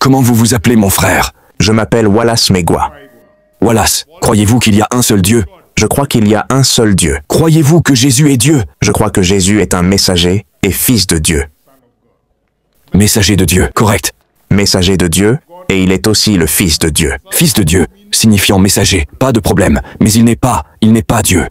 Comment vous vous appelez, mon frère? Je m'appelle Wallace Megwa. Wallace, croyez-vous qu'il y a un seul Dieu? Je crois qu'il y a un seul Dieu. Croyez-vous que Jésus est Dieu? Je crois que Jésus est un messager et fils de Dieu. Messager de Dieu, correct. Messager de Dieu, et il est aussi le fils de Dieu. Fils de Dieu, signifiant messager, pas de problème, mais il n'est pas Dieu.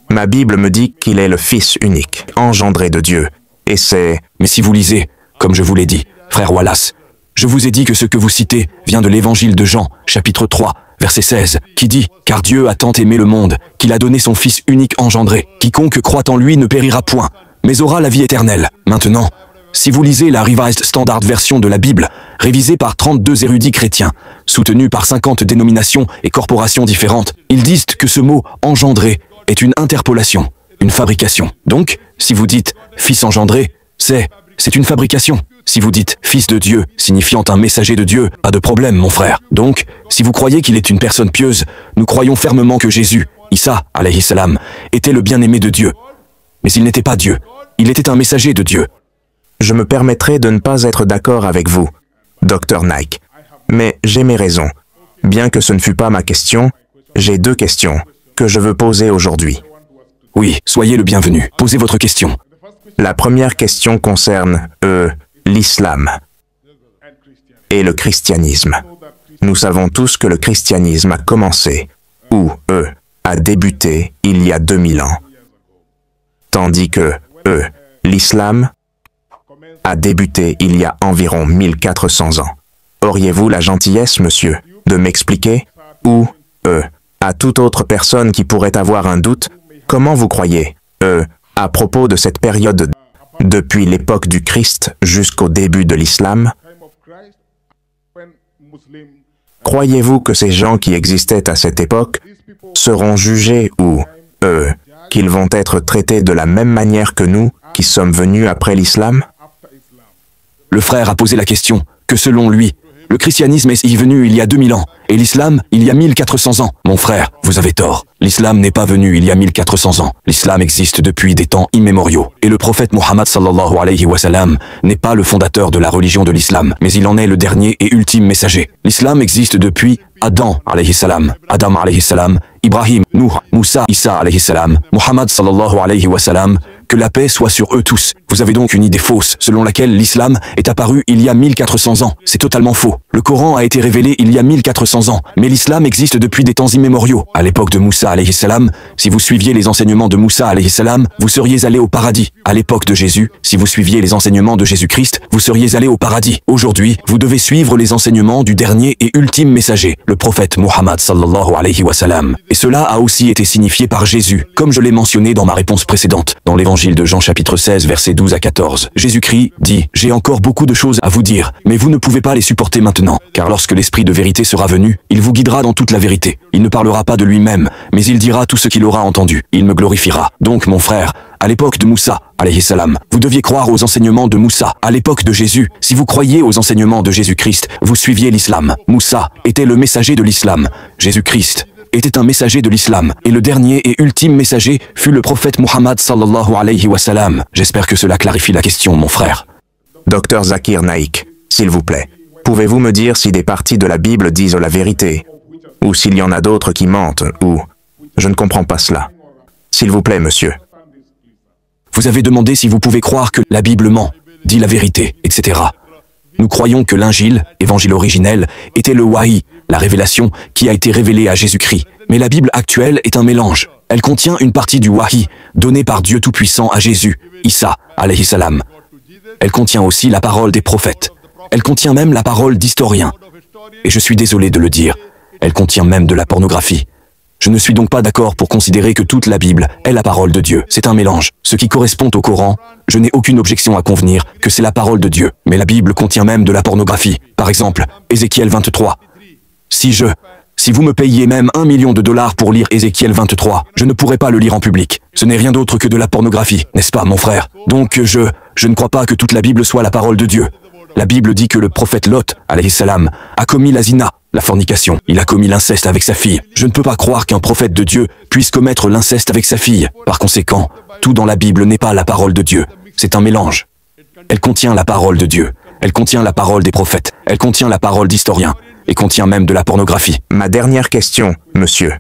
Ma Bible me dit qu'il est le fils unique, engendré de Dieu, et c'est... Mais si vous lisez, comme je vous l'ai dit, frère Wallace, je vous ai dit que ce que vous citez vient de l'évangile de Jean, chapitre 3, verset 16, qui dit « Car Dieu a tant aimé le monde, qu'il a donné son Fils unique engendré. Quiconque croit en lui ne périra point, mais aura la vie éternelle. » Maintenant, si vous lisez la Revised Standard Version de la Bible, révisée par 32 érudits chrétiens, soutenus par 50 dénominations et corporations différentes, ils disent que ce mot « engendré » est une interpolation, une fabrication. Donc, si vous dites « fils engendré », c'est une fabrication. Si vous dites « fils de Dieu », signifiant un messager de Dieu, pas de problème, mon frère. Donc, si vous croyez qu'il est une personne pieuse, nous croyons fermement que Jésus, Isa, alayhi salam, était le bien-aimé de Dieu. Mais il n'était pas Dieu. Il était un messager de Dieu. Je me permettrai de ne pas être d'accord avec vous, Dr. Nike. Mais j'ai mes raisons. Bien que ce ne fût pas ma question, j'ai deux questions que je veux poser aujourd'hui. Oui, soyez le bienvenu. Posez votre question. La première question concerne, l'islam et le christianisme. Nous savons tous que le christianisme a commencé, ou, a débuté il y a 2000 ans. Tandis que, l'islam a débuté il y a environ 1400 ans. Auriez-vous la gentillesse, monsieur, de m'expliquer, ou, à toute autre personne qui pourrait avoir un doute, comment vous croyez, à propos de cette période depuis l'époque du Christ jusqu'au début de l'islam? Croyez-vous que ces gens qui existaient à cette époque seront jugés ou, qu'ils vont être traités de la même manière que nous, qui sommes venus après l'islam? Le frère a posé la question que selon lui, le christianisme est venu il y a 2000 ans, et l'islam il y a 1400 ans. Mon frère, vous avez tort. L'islam n'est pas venu il y a 1400 ans. L'islam existe depuis des temps immémoriaux. Et le prophète Mohammed sallallahu alayhi wa sallam n'est pas le fondateur de la religion de l'islam, mais il en est le dernier et ultime messager. L'islam existe depuis Adam alayhi salam, Ibrahim, Nuh, Moussa, Isa alayhi salam, Mohammed sallallahu alayhi wa sallam. Que la paix soit sur eux tous. Vous avez donc une idée fausse, selon laquelle l'islam est apparu il y a 1400 ans. C'est totalement faux. Le Coran a été révélé il y a 1400 ans, mais l'islam existe depuis des temps immémoriaux. À l'époque de Moussa alayhi salam, si vous suiviez les enseignements de Moussa alayhi salam, vous seriez allé au paradis. À l'époque de Jésus, si vous suiviez les enseignements de Jésus-Christ, vous seriez allé au paradis. Aujourd'hui, vous devez suivre les enseignements du dernier et ultime messager, le prophète Mohammed sallallahu alayhi wa sallam. Et cela a aussi été signifié par Jésus, comme je l'ai mentionné dans ma réponse précédente, dans l'évangile de Jean chapitre 16 versets 12 à 14. Jésus-Christ dit « J'ai encore beaucoup de choses à vous dire, mais vous ne pouvez pas les supporter maintenant, car lorsque l'Esprit de vérité sera venu, il vous guidera dans toute la vérité. Il ne parlera pas de lui-même, mais il dira tout ce qu'il aura entendu. Il me glorifiera. » Donc mon frère, à l'époque de Moussa, alayhi salam, vous deviez croire aux enseignements de Moussa. À l'époque de Jésus, si vous croyiez aux enseignements de Jésus-Christ, vous suiviez l'islam. Moussa était le messager de l'islam. Jésus-Christ était un messager de l'islam, et le dernier et ultime messager fut le prophète Mohammed sallallahu alayhi wa sallam. J'espère que cela clarifie la question, mon frère. Dr. Zakir Naik, s'il vous plaît, pouvez-vous me dire si des parties de la Bible disent la vérité, ou s'il y en a d'autres qui mentent, ou... Je ne comprends pas cela. S'il vous plaît, monsieur. Vous avez demandé si vous pouvez croire que la Bible ment, dit la vérité, etc. Nous croyons que l'Injil, évangile originel, était le wahi, la révélation qui a été révélée à Jésus-Christ. Mais la Bible actuelle est un mélange. Elle contient une partie du wahi, donné par Dieu Tout-Puissant à Jésus, Isa, alayhi salam. Elle contient aussi la parole des prophètes. Elle contient même la parole d'historiens. Et je suis désolé de le dire, elle contient même de la pornographie. Je ne suis donc pas d'accord pour considérer que toute la Bible est la parole de Dieu. C'est un mélange. Ce qui correspond au Coran, je n'ai aucune objection à convenir que c'est la parole de Dieu. Mais la Bible contient même de la pornographie. Par exemple, Ézéchiel 23. Si vous me payiez même $1 million pour lire Ézéchiel 23, je ne pourrais pas le lire en public. Ce n'est rien d'autre que de la pornographie, n'est-ce pas, mon frère? Donc je ne crois pas que toute la Bible soit la parole de Dieu. La Bible dit que le prophète Lot, alayhi salam, a commis la zina, la fornication. Il a commis l'inceste avec sa fille. Je ne peux pas croire qu'un prophète de Dieu puisse commettre l'inceste avec sa fille. Par conséquent, tout dans la Bible n'est pas la parole de Dieu. C'est un mélange. Elle contient la parole de Dieu. Elle contient la parole des prophètes. Elle contient la parole d'historiens. Et contient même de la pornographie. Ma dernière question, monsieur.